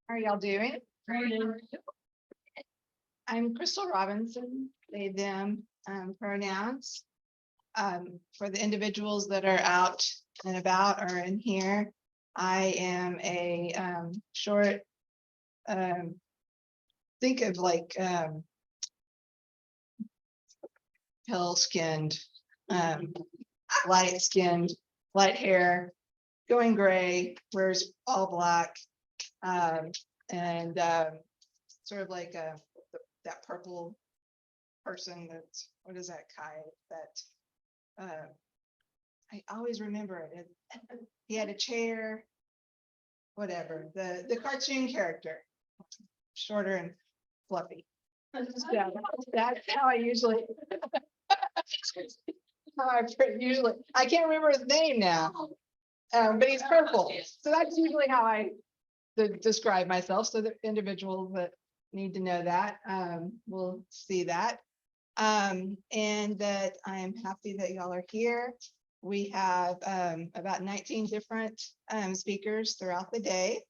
How are y'all doing? I'm Cristal Robinson, they, them pronouns. For the individuals that are out and about or in here, I am a short, think of like pale skinned, light skinned, light hair, going gray, wears all black, and sort of like that purple person that's, what is that Kai that I always remember it. He had a chair, whatever, the cartoon character, shorter and fluffy. Yeah, that's how I usually usually, I can't remember his name now, but he's purple, so that's usually how I describe myself, so the individuals that need to know that will see that, and that I am happy that y'all are here. We have about 19 different speakers throughout the day,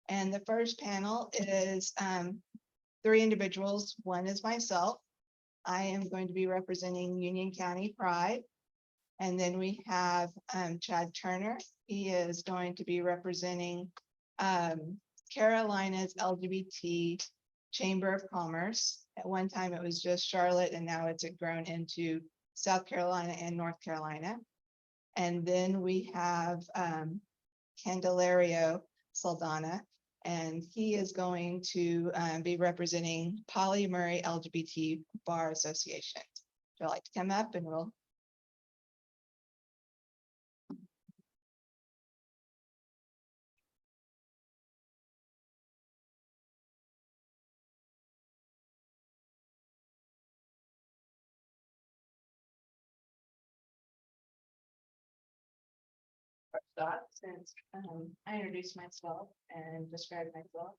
and the first panel is 3 individuals. One is myself. I am going to be representing Union County Pride. And then we have Chad Turner. He is going to be representing Carolina's LGBT Chamber of Commerce. At one time it was just Charlotte, and now it's grown into South Carolina and North Carolina. And then we have Candelario Saldana, and he is going to be representing Pauli LGBT Bar Association. Would you like to come up and we'll start since I introduced myself and described myself.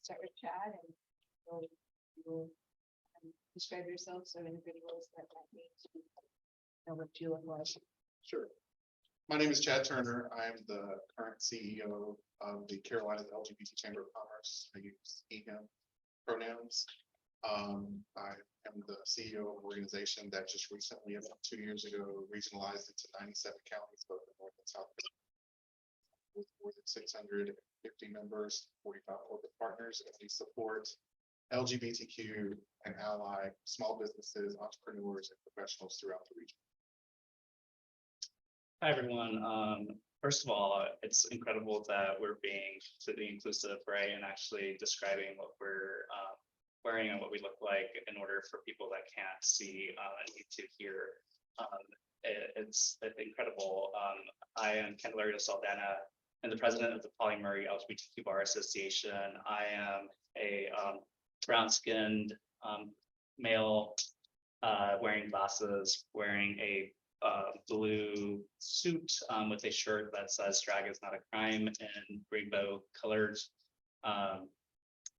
Start with Chad, and you'll describe yourself so individuals that might need to know what you look like. Sure. My name is Chad Turner. I'm the current CEO of the Carolina's LGBT Chamber of Commerce. I use he, him pronouns. I am the CEO of an organization that just recently, about 2 years ago, regionalized into 97 counties, both in North and South, with more than 650 members, 45 corporate partners, and we support LGBTQ and ally small businesses, entrepreneurs, and professionals throughout the region. Hi, everyone. First of all, it's incredible that we're being completely inclusive, right? And actually describing what we're wearing and what we look like in order for people that can't see and need to hear. It's incredible. I am Candelario Saldana, and the president of the Pauli LGBTQ Bar Association. I am a brown-skinned male wearing glasses, wearing a blue suit with a shirt that says "Drag is not a crime" in rainbow colors.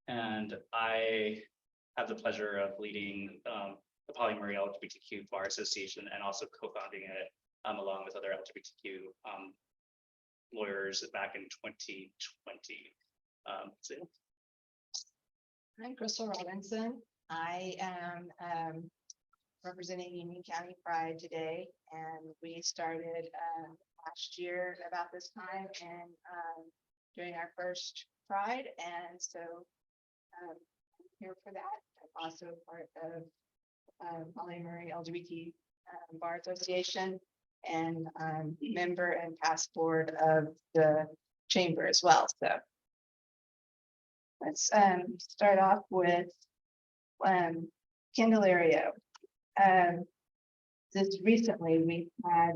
And I have the pleasure of leading the Pauli LGBTQ Bar Association and also co-founding it along with other LGBTQ lawyers back in 2020. So I'm Cristal Robinson. I am representing Union County Pride today, and we started last year about this time and doing our first Pride, and so I'm here for that. I'm also part of Pauli LGBT Bar Association, and member and past board of the chamber as well. So let's start off with Candelario. Just recently we had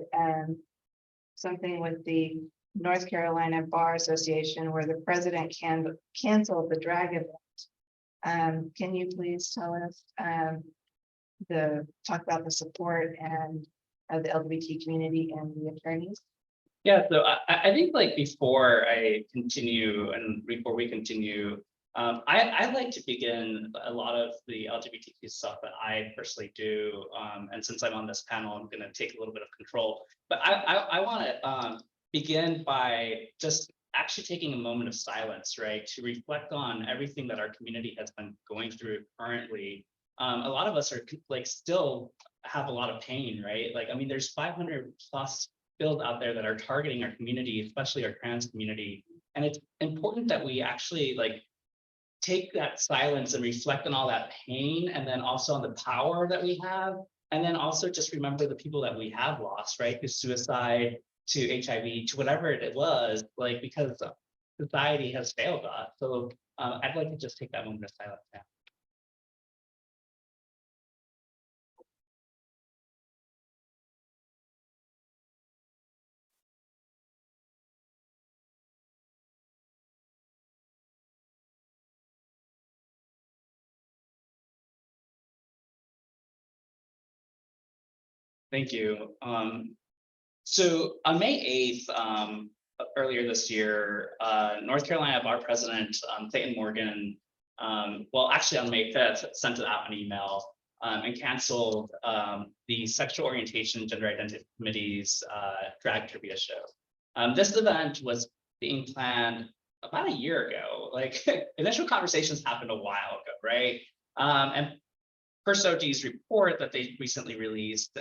something with the North Carolina Bar Association where the president canceled the drag event. Can you please tell us talk about the support and of the LGBT community and the attorneys? yeah, so I think like before I continue and before we continue, I like to begin a lot of the LGBTQ stuff that I personally do. And since I'm on this panel, I'm going to take a little bit of control. But I want to begin by just actually taking a moment of silence, right, to reflect on everything that our community has been going through currently. A lot of us are like still have a lot of pain, right? Like, I mean, there's 500 plus bills out there that are targeting our community, especially our trans community. And it's important that we actually like take that silence and reflect on all that pain, and then also on the power that we have. And then also just remember the people that we have lost, right? To suicide, to HIV, to whatever it was, like, because society has failed us. So I'd like to just take that moment of silence now. Thank you. So on May 8th, earlier this year, North Carolina Bar President Clayton Morgan, well, actually on May 5th, sent out an email and canceled the Sexual Orientation Gender Identity Committee's drag trivia show. This event was being planned about a year ago. Like initial conversations happened a while ago, right? And per SOGI's report that they recently released,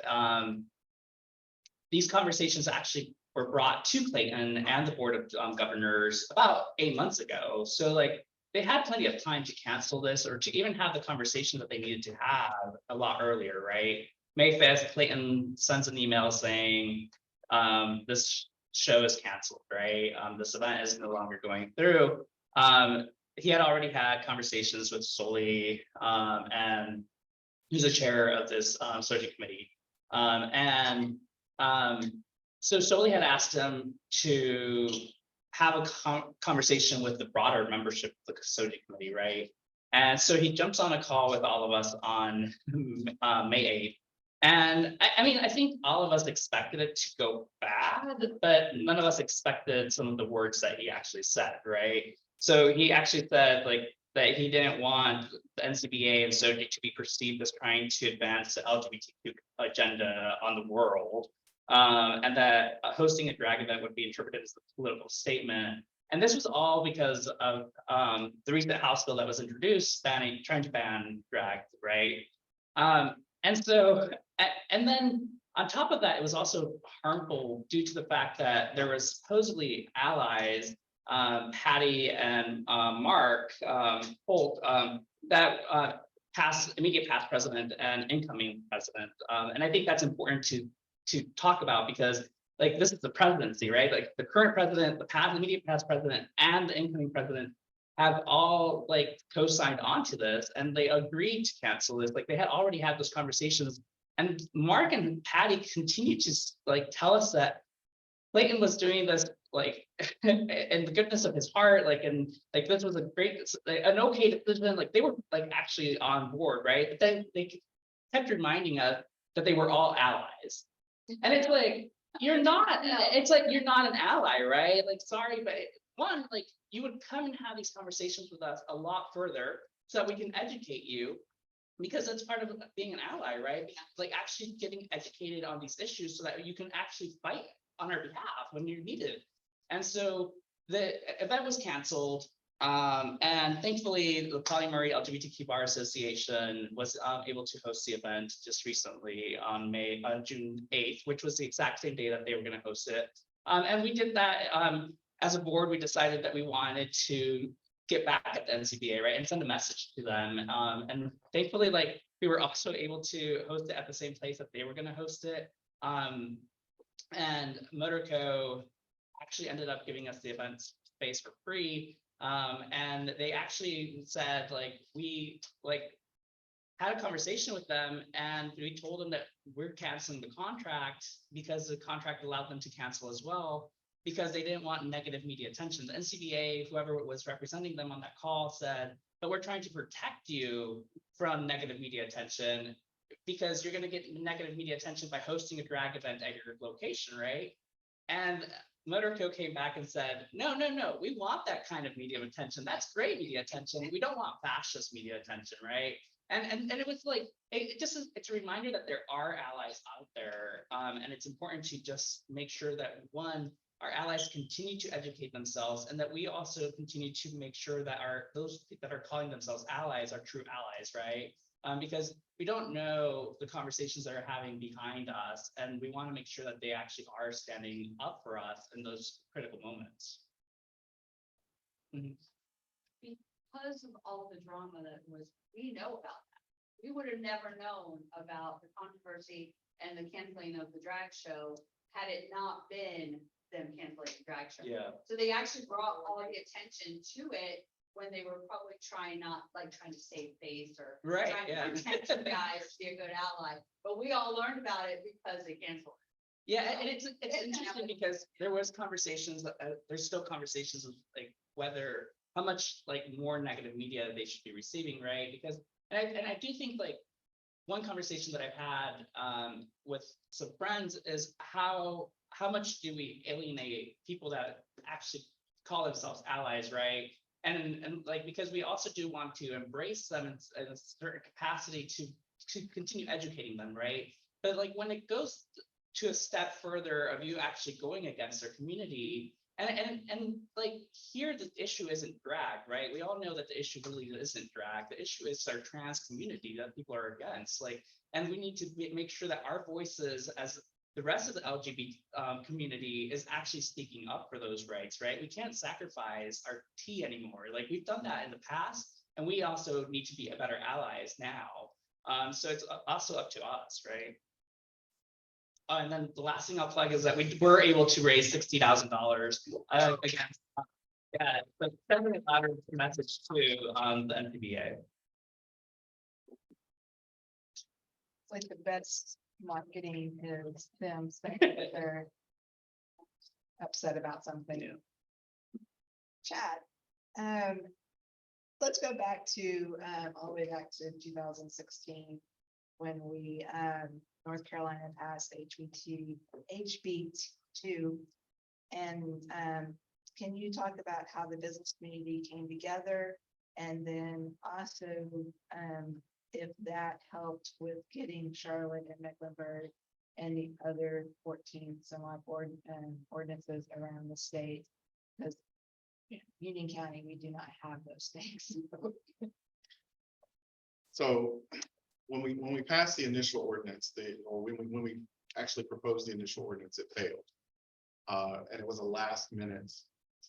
these conversations actually were brought to Clayton and the Board of Governors about 8 months ago. So like they had plenty of time to cancel this or to even have the conversation that they needed to have a lot earlier, right? May 5th, Clayton sends an email saying this show is canceled, right? This event is no longer going through. He had already had conversations with Soli and who's the chair of this SOGI committee. So Soli had asked him to have a conversation with the broader membership of the SOGI committee, right? And so he jumps on a call with all of us on May 8th. And I mean, I think all of us expected it to go bad, but none of us expected some of the words that he actually said, right? So he actually said like that he didn't want the NCBA and SOGI to be perceived as trying to advance the LGBTQ agenda on the world. And that hosting a drag event would be interpreted as a political statement. And this was all because of the recent House bill that was introduced, trying to ban drag, right? And then on top of that, it was also harmful due to the fact that there was supposedly allies, Patty and Mark Holt, that immediate past president and incoming president. And I think that's important to talk about because like this is the presidency, right? Like the current president, the immediate past president, and the incoming president have all like co-signed onto this, and they agreed to cancel this. Like they had already had those conversations, and Mark and Patty continued to like tell us that Clayton was doing this like in the goodness of his heart, like and like this was an okay decision. Like they were like actually on board, right? But then they kept reminding us that they were all allies. And it's like, you're not, it's like, you're not an ally, right? Like, sorry, but one, like, you would come and have these conversations with us a lot further so that we can educate you, because that's part of being an ally, right? Like actually getting educated on these issues so that you can actually fight on our behalf when you're needed. And so the event was canceled. And thankfully, the Pauli LGBTQ Bar Association was able to host the event just recently on June 8th, which was the exact same day that they were going to host it. And we did that as a board. We decided that we wanted to get back at the NCBA, right, and send a message to them. And thankfully, like we were also able to host it at the same place that they were going to host it. And Motorco actually ended up giving us the event space for free. And they actually said, like, we like had a conversation with them and we told them that we're canceling the contract because the contract allowed them to cancel as well, because they didn't want negative media attention. The NCBA, whoever was representing them on that call, said, but we're trying to protect you from negative media attention because you're going to get negative media attention by hosting a drag event at your location, right? And Motorco came back and said, no, we want that kind of media attention. That's great media attention. We don't want fascist media attention, right? And it was like, it's a reminder that there are allies out there. And it's important to just make sure that one, our allies continue to educate themselves, and that we also continue to make sure that those that are calling themselves allies are true allies, right? Because we don't know the conversations that are having behind us, and we want to make sure that they actually are standing up for us in those critical moments. Because of all the drama that we know about that. We would have never known about the controversy and the canceling of the drag show had it not been them canceling the drag show. Yeah. So they actually brought all the attention to it when they were probably trying to save face or Right, trying yeah. to protect you guys, be a good ally. But we all learned about it because they canceled it. Yeah, and it's interesting because there was conversations, there's still conversations of like whether, how much like more negative media they should be receiving, right? Because, and I do think like one conversation that I've had with some friends is how much do we alienate people that actually call themselves allies, right? And like, because we also do want to embrace them in a certain capacity to continue educating them, right? But like when it goes to a step further of you actually going against their community, and like here the issue isn't drag, right? We all know that the issue really isn't drag. The issue is our trans community that people are against, like, and we need to make sure that our voices as the rest of the LGBT community is actually speaking up for those rights, right? We can't sacrifice our tea anymore. Like we've done that in the past, and we also need to be better allies now. So it's also up to us, right? And then the last thing I'll plug is that we were able to raise $60,000 again. Yeah, but sending a louder message to the NPBA. Like the best marketing is them saying that they're upset about something. Yeah. Chad, let's go back to all the way back to 2016 when we North Carolina passed HB2, and can you talk about how the business community came together, and then also if that helped with getting Charlotte and Mecklenburg and the other 14 some odd ordinances around the state, because Union County, we do not have those things. So when we passed the initial ordinance, when we actually proposed the initial ordinance, it failed. And it was a last minute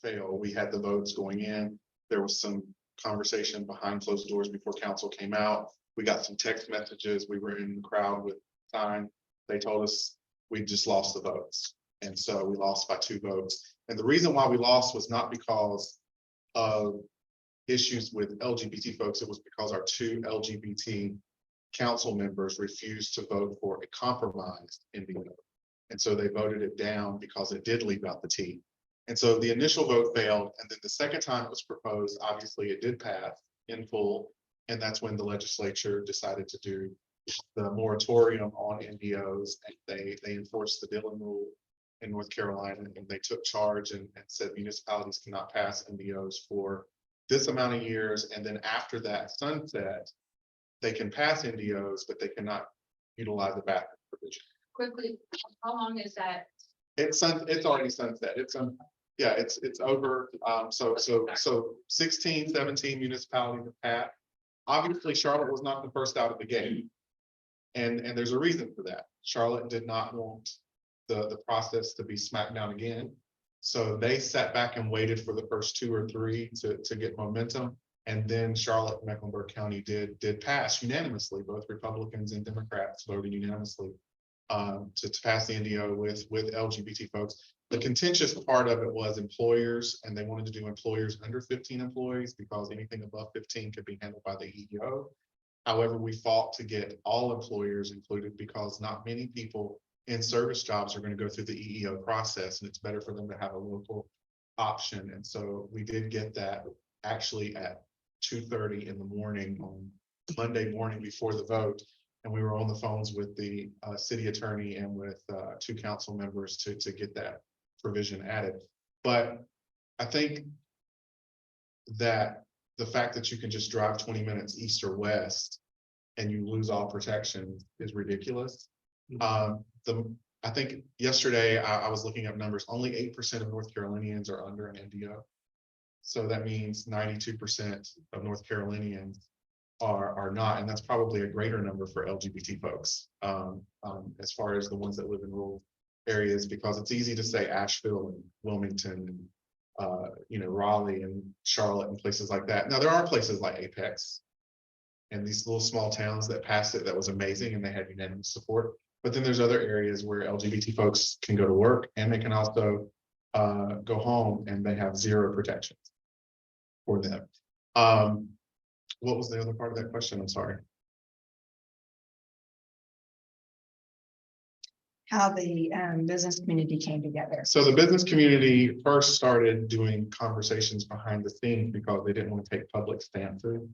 fail. We had the votes going in. There was some conversation behind closed doors before council came out. We got some text messages. We were in the crowd with time. They told us we just lost the votes. And so we lost by 2 votes. And the reason why we lost was not because of issues with LGBT folks. It was because our 2 LGBT council members refused to vote for a compromised NDO. And so they voted it down because it did leave out the T. And so the initial vote failed. And then the second time it was proposed, obviously it did pass in full. And that's when the legislature decided to do the moratorium on NDOs. And they enforced the Dillon rule in North Carolina, and they took charge and said municipalities cannot pass NDOs for this amount of years. And then after that sunset, they can pass NDOs, but they cannot utilize the bathroom provision. Quickly, how long is that? It's already sunset. It's over. So 16, 17 municipalities have passed. Obviously, Charlotte was not the first out of the gate. And there's a reason for that. Charlotte did not want the process to be smacked down again. So they sat back and waited for the first 2 or 3 to get momentum. And then Charlotte and Mecklenburg County did pass unanimously. Both Republicans and Democrats voted unanimously to pass the NDO with LGBT folks. The contentious part of it was employers, and they wanted to do employers under 15 employees because anything above 15 could be handled by the EEO. However, we fought to get all employers included because not many people in service jobs are going to go through the EEO process, and it's better for them to have a local option. And so we did get that actually at 2:30 in the morning on Monday morning before the vote. And we were on the phones with the city attorney and with 2 council members to get that provision added. But I think that the fact that you can just drive 20 minutes east or west and you lose all protection is ridiculous. I think yesterday I was looking up numbers, only 8% of North Carolinians are under an NDO. So that means 92% of North Carolinians are not, and that's probably a greater number for LGBT folks. As far as the ones that live in rural areas, because it's easy to say Asheville and Wilmington and Raleigh and Charlotte and places like that. Now there are places like Apex and these little small towns that passed it that was amazing and they had unanimous support. But then there's other areas where LGBT folks can go to work and they can also go home and they have zero protections for them. What was the other part of that question? I'm sorry. How the business community came together. So the business community first started doing conversations behind the scenes because they didn't want to take public stances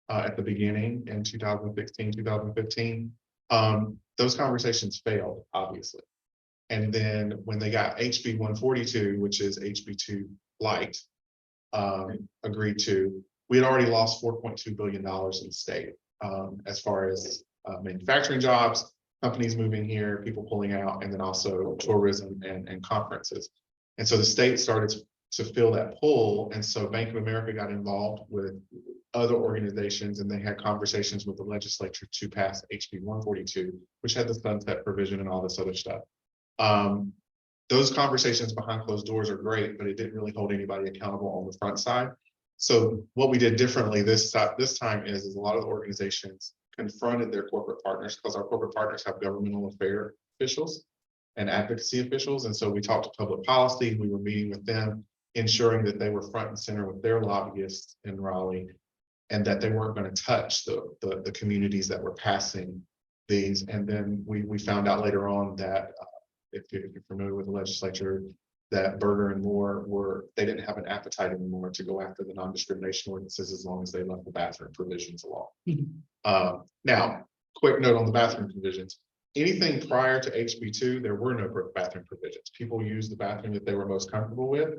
at the beginning in 2016, 2015. Those conversations failed, obviously. And then when they got HB 142, which is HB2 light, agreed to, we had already lost $4.2 billion in the state as far as manufacturing jobs, companies moving here, people pulling out, and then also tourism and conferences. And so the state started to feel that pull. And so Bank of America got involved with other organizations and they had conversations with the legislature to pass HB 142, which had the sunset provision and all this other stuff. Those conversations behind closed doors are great, but it didn't really hold anybody accountable on the front side. So what we did differently this time is a lot of the organizations confronted their corporate partners, because our corporate partners have governmental affair officials and advocacy officials. And so we talked to public policy, we were meeting with them, ensuring that they were front and center with their lobbyists in Raleigh, and that they weren't going to touch the communities that were passing these. And then we found out later on that if you're familiar with the legislature, that Berger and Moore they didn't have an appetite anymore to go after the non-discrimination ordinances as long as they left the bathroom provisions alone. Now, quick note on the bathroom provisions. Anything prior to HB2, there were no bathroom provisions. People used the bathroom that they were most comfortable with.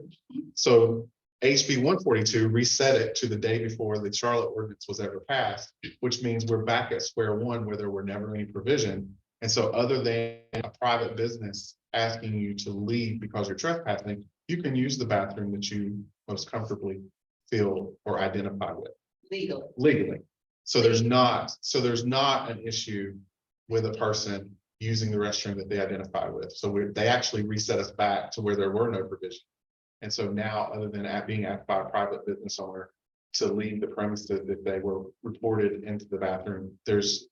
So HB 142 reset it to the day before the Charlotte ordinance was ever passed, which means we're back at square one where there were never any provision. And so other than a private business asking you to leave because you're trespassing, you can use the bathroom that you most comfortably feel or identify with. Legally. So there's not an issue with a person using the restroom that they identify with. So they actually reset us back to where there were no provisions. And so now, other than being asked by a private business owner to leave the premises if they were reported into the bathroom, there's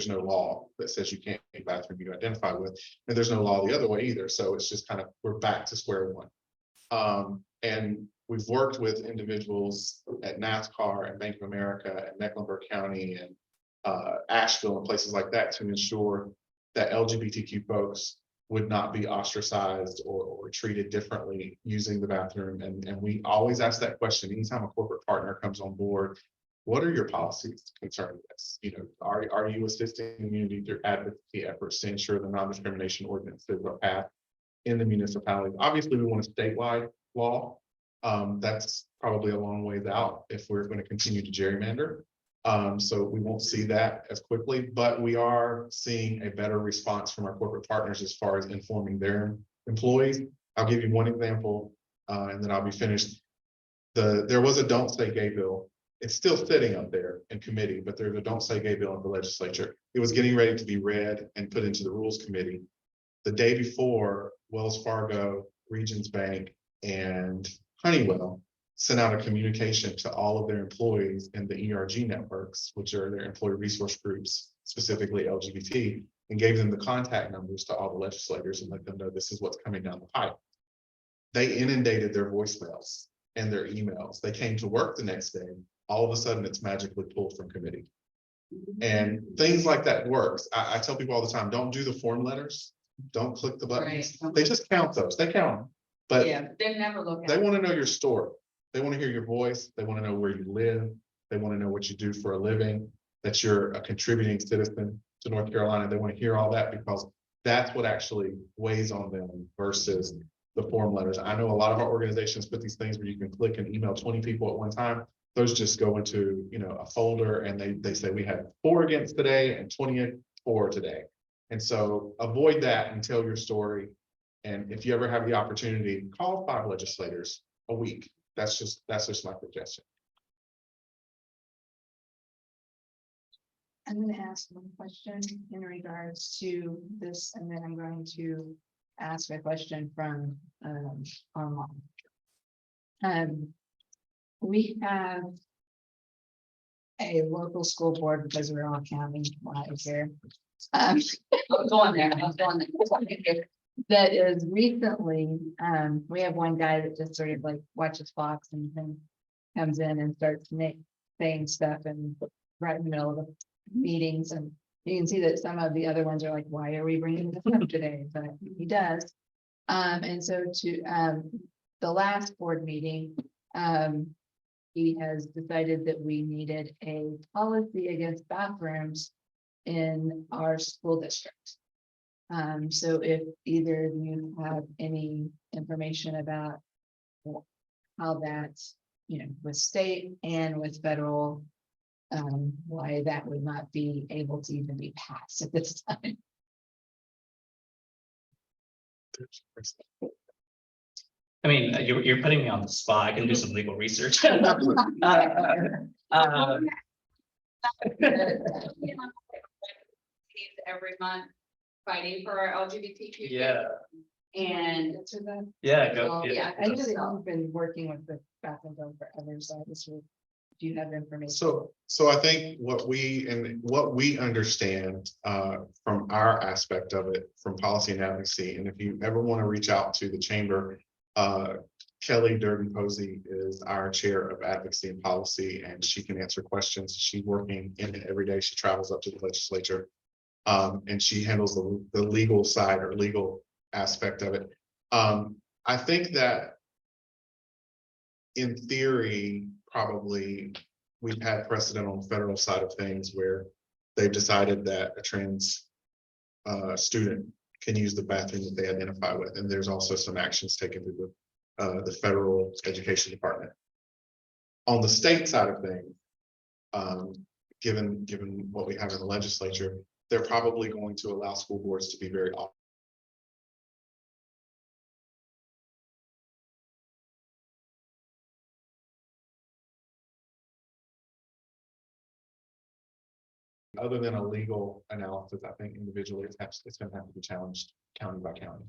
no law that says you can't take bathroom you identify with, and there's no law the other way either. So it's just kind of, we're back to square one. And we've worked with individuals at NASCAR and Bank of America and Mecklenburg County and Asheville and places like that to ensure that LGBTQ folks would not be ostracized or treated differently using the bathroom. And we always ask that question anytime a corporate partner comes on board. What are your policies concerning this? Are you assisting the community through advocacy efforts to ensure the non-discrimination ordinances are passed in the municipality? Obviously, we want a statewide law. That's probably a long ways out if we're going to continue to gerrymander. So we won't see that as quickly, but we are seeing a better response from our corporate partners as far as informing their employees. I'll give you one example, and then I'll be finished. There was a Don't Say Gay bill. It's still sitting up there in committee, but there's a Don't Say Gay bill in the legislature. It was getting ready to be read and put into the Rules Committee. The day before, Wells Fargo, Regions Bank, and Honeywell sent out a communication to all of their employees in the ERG networks, which are their employee resource groups, specifically LGBT, and gave them the contact numbers to all the legislators and let them know this is what's coming down the pipe. They inundated their voicemails and their emails. They came to work the next day. All of a sudden, it's magically pulled from committee. And things like that works. I tell people all the time, don't do the form letters. Don't click the buttons. Right. They just count those. They count them. But Yeah, they never look at they it. want to know your story. They want to hear your voice. They want to know where you live. They want to know what you do for a living, that you're a contributing citizen to North Carolina. They want to hear all that because that's what actually weighs on them versus the form letters. I know a lot of our organizations put these things where you can click and email 20 people at one time. Those just go into a folder and they say we had 4 against today and 20 for today. And so avoid that and tell your story. And if you ever have the opportunity, call 5 legislators a week. That's just my suggestion. I'm gonna ask one question in regards to this, and then I'm going to ask a question from online. We have a local school board because we're all county wise here. I'll go on there, I'll go on there. That is recently, we have one guy that just sort of like watches Fox and then comes in and starts saying stuff and right in the middle of the meetings, and you can see that some of the other ones are like, why are we bringing this up today? But he does. And so to the last board meeting, he has decided that we needed a policy against bathrooms in our school district. So if either of you have any information about how that's, with state and with federal, why that would not be able to even be passed at this time. I mean, you're putting me on the spot. I can do some legal research. Every month, fighting for our LGBTQ. Yeah, And Answer that. yeah, So, go. yeah, I know that you've been working with the bathroom bill forever, so I just would, do you have information? So I think what we understand from our aspect of it, from policy and advocacy, and if you ever want to reach out to the chamber, Kelly Durden Posey is our chair of advocacy and policy, and she can answer questions. She's working in it every day. She travels up to the legislature, and she handles the legal side or legal aspect of it. I think that in theory, probably we've had precedent on the federal side of things where they've decided that a trans student can use the bathroom that they identify with, and there's also some actions taken through the federal education department. On the state side of things, given what we have in the legislature, they're probably going to allow school boards to be very other than a legal analysis. I think individually it's going to have to be challenged county by county.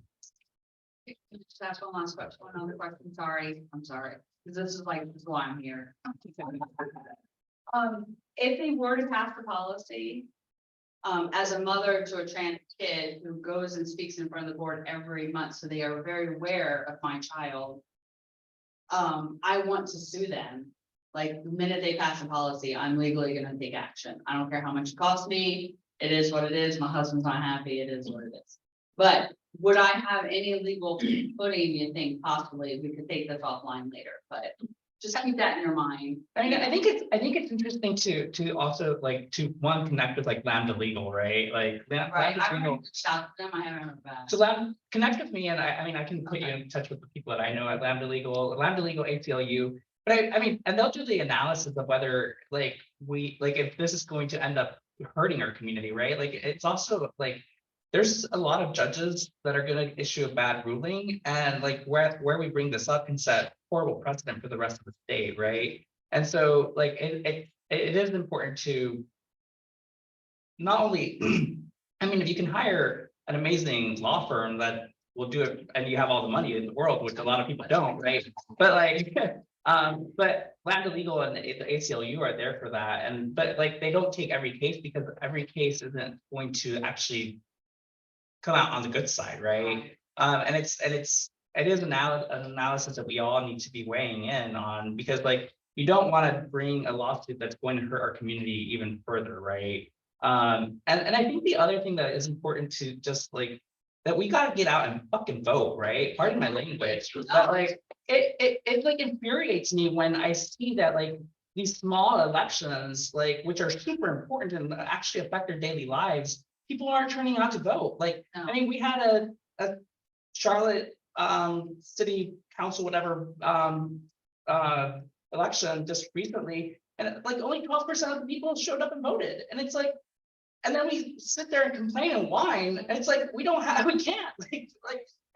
just ask one last question, one other question, I'm sorry, because this is why I'm here. If they were to pass the policy, as a mother to a trans kid who goes and speaks in front of the board every month, so they are very aware of my child. I want to sue them. Like the minute they pass a policy, I'm legally gonna take action. I don't care how much it costs me. It is what it is. My husband's not happy. It is what it is. But would I have any legal footing, you think possibly we could take this offline later, but just keep that in your mind. I mean, I think it's interesting to also like to connect with like Lambda Legal, right? Like Right, Lambda I Legal. haven't reached out to them. I haven't heard back. So Lambda, connect with me and I mean, I can put you in touch with the people that I know at Lambda Legal, ACLU. But I mean, and they'll do the analysis of whether like if this is going to end up hurting our community, right? Like it's also like there's a lot of judges that are going to issue a bad ruling, and like where we bring this up can set horrible precedent for the rest of the state, right? And so like it is important to not only I mean, if you can hire an amazing law firm that will do it and you have all the money in the world, which a lot of people don't, right? But like but Lambda Legal and the ACLU are there for that, but like they don't take every case because every case isn't going to actually come out on the good side, right? And it is an analysis that we all need to be weighing in on, because like you don't want to bring a lawsuit that's going to hurt our community even further, right? And I think the other thing that is important to just like that we got to get out and fucking vote, right? Pardon my language, but like it like infuriates me when I see that like these small elections, like which are super important and actually affect their daily lives, people aren't turning out to vote. Like, No. I mean, we had a Charlotte city council, whatever, election just recently, and like only 12% of the people showed up and voted. And it's like, And then we sit there and complain and whine, and it's like, we can't, like,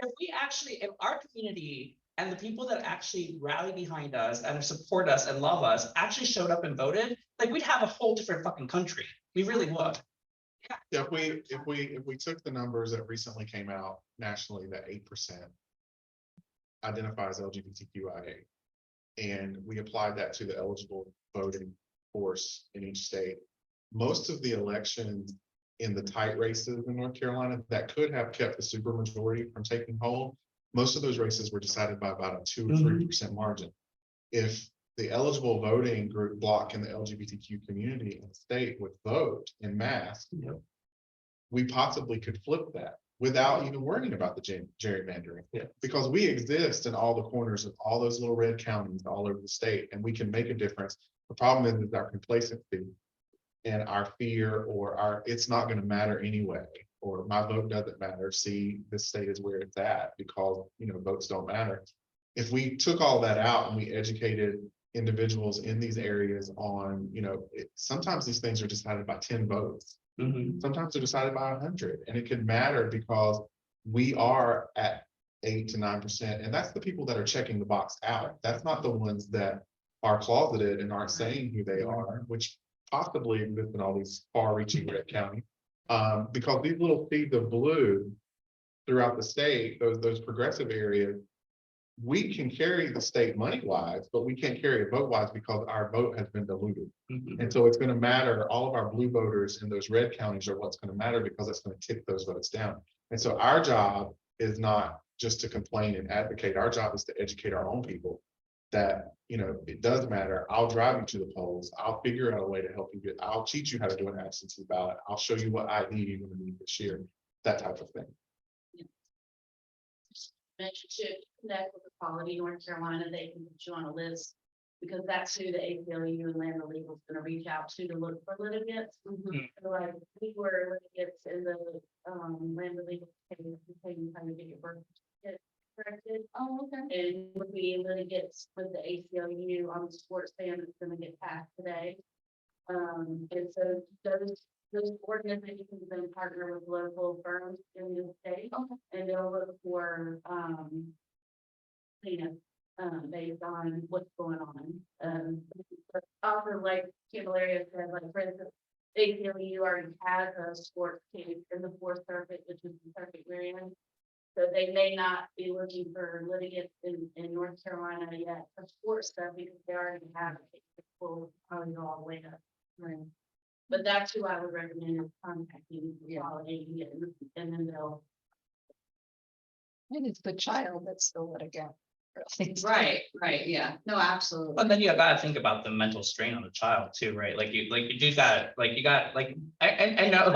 if our community and the people that actually rally behind us and support us and love us actually showed up and voted, like, we'd have a whole different fucking country. We really would. Yeah, if we took the numbers that recently came out nationally, that 8% identifies LGBTQIA, and we applied that to the eligible voting force in each state, most of the elections in the tight races in North Carolina that could have kept the supermajority from taking hold, most of those races were decided by about a 2 or 3% margin. If the eligible voting group block in the LGBTQ community in the state would vote in mass, we possibly could flip that without even worrying about the gerrymandering. Because we exist in all the corners of all those little red counties all over the state, and we can make a difference. The problem is our complacency and our fear, or it's not going to matter anyway, or my vote doesn't matter. See, this state is where it's at because, votes don't matter. If we took all that out and we educated individuals in these areas on, sometimes these things are decided by 10 votes. Sometimes they're decided by 100, and it can matter because we are at 8 to 9%, and that's the people that are checking the box out. That's not the ones that are closeted and aren't saying who they are, which possibly exist in all these far-reaching red counties, because these little seeds of blue throughout the state, those progressive areas, we can carry the state money-wise, but we can't carry it vote-wise because our vote has been diluted. And so it's going to matter, all of our blue voters in those red counties are what's going to matter because it's going to tip those votes down. And so our job is not just to complain and advocate. Our job is to educate our own people that, it does matter. I'll drive you to the polls. I'll figure out a way to help you I'll teach you how to do an absentee ballot. I'll show you what ID you're going to need this year, that type of thing. Mentioned to connect with the Pauli, North Carolina, they can put you on a list, because that's who the ACLU and Land Legal is gonna reach out to look for litigants. So, like, we were litigants in the Land Legal case, taking time to get your birth certificate corrected. Oh, okay. And would be litigants with the ACLU on the sports ban that's gonna get passed today. And so those organizations then partner with local firms in the state, and they'll look for, based on what's going on. Also, like Candelario said, like, for instance, ACLU already has a sports case in the Fourth Circuit, which is the circuit we're in. So they may not be looking for litigants in North Carolina yet for sports stuff, because they already have a case that will probably go all the way up. Right. But that's who I would recommend is contacting the Pauli, and then they'll. And it's the child that's the litigant. Right, yeah, no, absolutely. But then you gotta think about the mental strain on the child too, right? I know,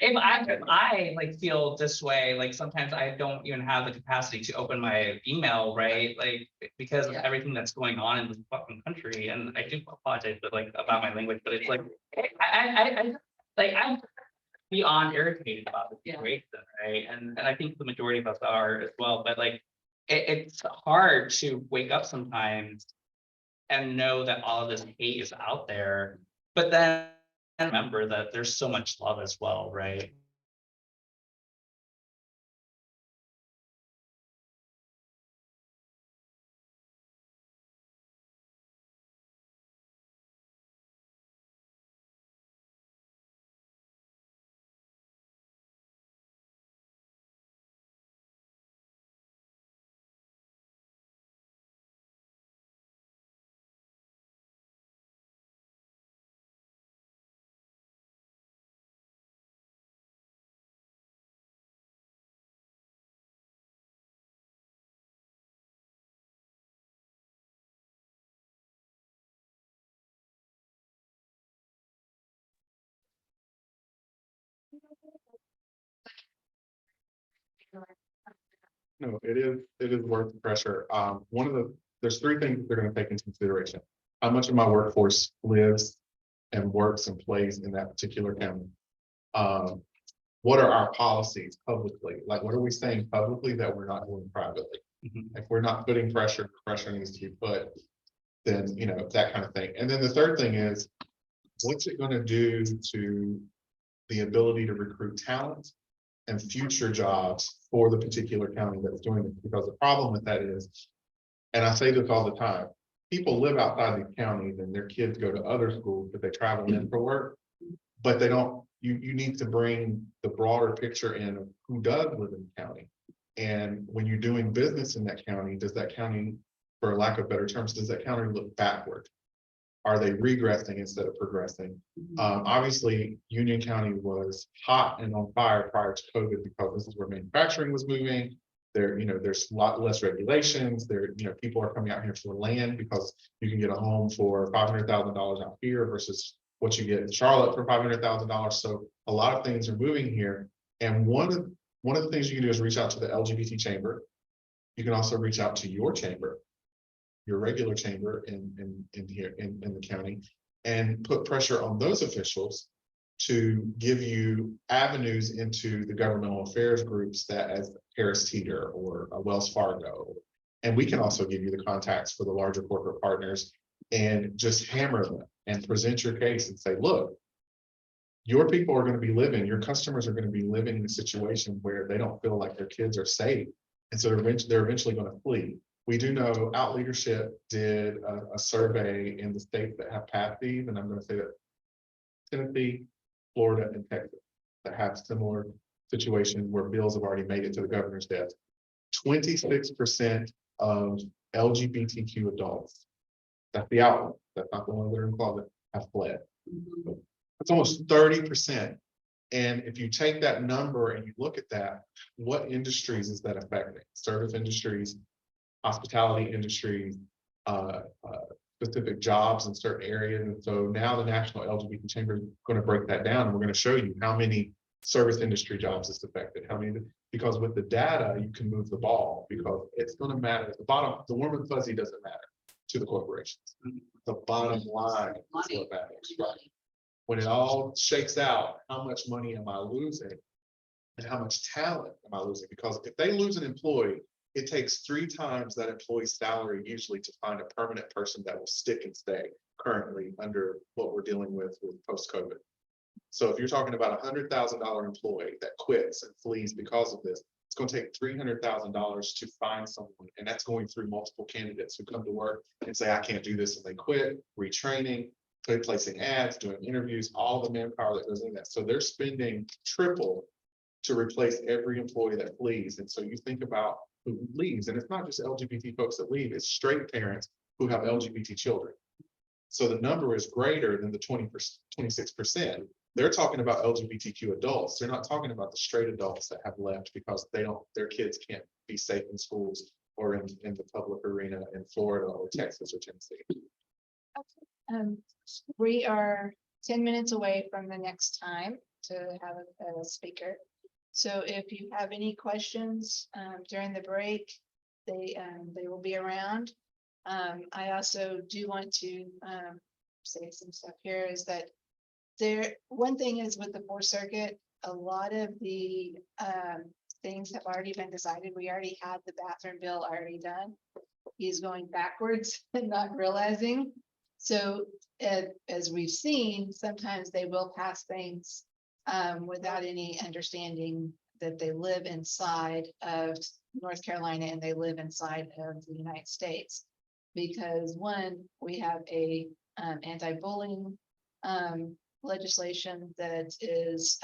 if I like feel this way, like sometimes I don't even have the capacity to open my email, right? Like, because of everything that's going on in this fucking country, and I do apologize, but like about my language, but it's like, I'm beyond irritated about the situation, right? And I think the majority of us are as well, but like, it's hard to wake up sometimes and know that all of this hate is out there, but then remember that there's so much love as well, right? No, it is worth the pressure. There's 3 things they're going to take into consideration. How much of my workforce lives and works and plays in that particular county? What are our policies publicly? Like, what are we saying publicly that we're not doing privately? If we're not putting pressure needs to be put, then, that kind of thing. And then the third thing is, what's it going to do to the ability to recruit talent and future jobs for the particular county that's doing it. Because the problem with that is, and I say this all the time, people live outside the counties and their kids go to other schools, but they travel in for work. But they don't, you need to bring the broader picture in of who does live in the county. And when you're doing business in that county, does that county, for lack of better terms, does that county look backward? Are they regressing instead of progressing? Obviously, Union County was hot and on fire prior to COVID because this is where manufacturing was moving. There, there's a lot less regulations. There, people are coming out here for land because you can get a home for $500,000 out here versus what you get in Charlotte for $500,000. So a lot of things are moving here. And one of the things you can do is reach out to the LGBT chamber. You can also reach out to your chamber, your regular chamber in here in the county, and put pressure on those officials to give you avenues into the governmental affairs groups that as Harris Teeter or Wells Fargo. And we can also give you the contacts for the larger corporate partners and just hammer them and present your case and say, look, your people are going to be living, your customers are going to be living in a situation where they don't feel like their kids are safe. And so they're eventually going to flee. We do know Out Leadership did a survey in the states that have passed these, and I'm going to say that Tennessee, Florida, and Texas that have similar situations where bills have already made it to the governor's desk. 26% of LGBTQ adults, that's the outlet, that's not the one that are in closet, have fled. That's almost 30%. And if you take that number and you look at that, what industries is that affecting? Service industries, hospitality industries, specific jobs in certain areas. And so now the National LGBT Chamber is going to break that down, and we're going to show you how many service industry jobs it's affected, how many, because with the data, you can move the ball because it's going to matter. At the bottom, the warm and fuzzy doesn't matter to the corporations. The bottom line is what matters, right? When it all shakes out, how much money am I losing and how much talent am I losing? Because if they lose an employee, it takes 3 times that employee's salary usually to find a permanent person that will stick and stay currently under what we're dealing with post-COVID. So if you're talking about $100,000 employee that quits and flees because of this, it's going to take $300,000 to find someone. And that's going through multiple candidates who come to work and say, I can't do this, and they quit, retraining, placing ads, doing interviews, all the manpower that goes in that. So they're spending triple to replace every employee that flees. And so you think about who leaves, and it's not just LGBT folks that leave, it's straight parents who have LGBT children. So the number is greater than the 26%. They're talking about LGBTQ adults. They're not talking about the straight adults that have left because their kids can't be safe in schools or in the public arena in Florida or Texas or Tennessee. We are 10 minutes away from the next time to have a speaker. So if you have any questions during the break, they will be around. I also do want to say some stuff here is that one thing is with the Fourth Circuit, a lot of the things have already been decided. We already had the bathroom bill already done. He's going backwards and not realizing. So as we've seen, sometimes they will pass things without any understanding that they live inside of North Carolina and they live inside of the United States. Because one, we have a anti-bullying legislation that is,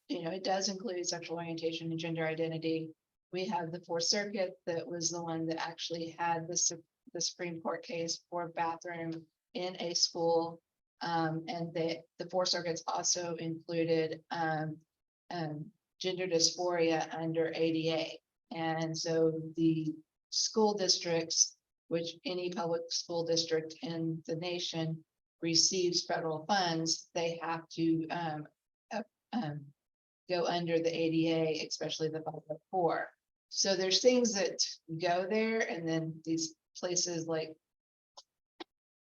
it does include sexual orientation and gender identity. We have the Fourth Circuit that was the one that actually had the Supreme Court case for bathroom in a school. And the Fourth Circuit's also included gender dysphoria under ADA. And so the school districts, which any public school district in the nation receives federal funds, they have to go under the ADA, especially the 504. So there's things that go there, and then these places like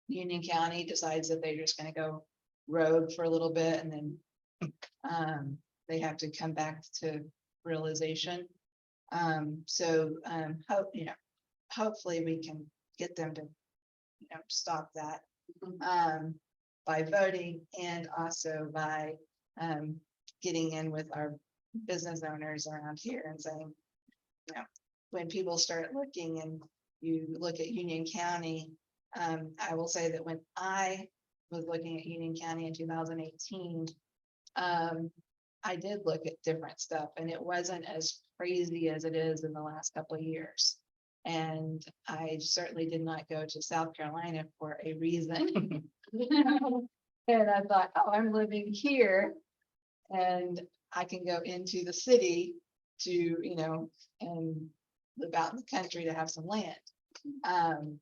Union County decides that they're just going to go rogue for a little bit, and then they have to come back to realization. Hopefully we can get them to stop that by voting, and also by getting in with our business owners around here and saying, you know, when people start looking and you look at Union County, I will say that when I was looking at Union County in 2018, I did look at different stuff and it wasn't as crazy as it is in the last couple of years. And I certainly did not go to South Carolina for a reason. And I thought, oh, I'm living here and I can go into the city to, you know, and live out in the country to have some land.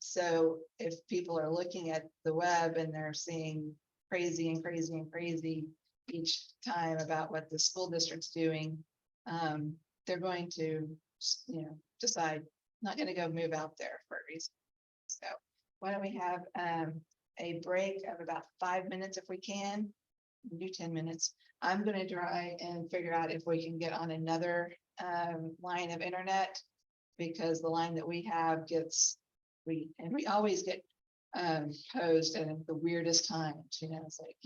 So if people are looking at the web and they're seeing crazy and crazy and crazy each time about what the school district's doing, they're going to, you know, decide not going to go move out there for a reason. So why don't we have a break of about 5 minutes if we can? We'll do 10 minutes. I'm going to try and figure out if we can get on another line of internet, because the line that we have gets, we always get posed at the weirdest times, you know, it's like.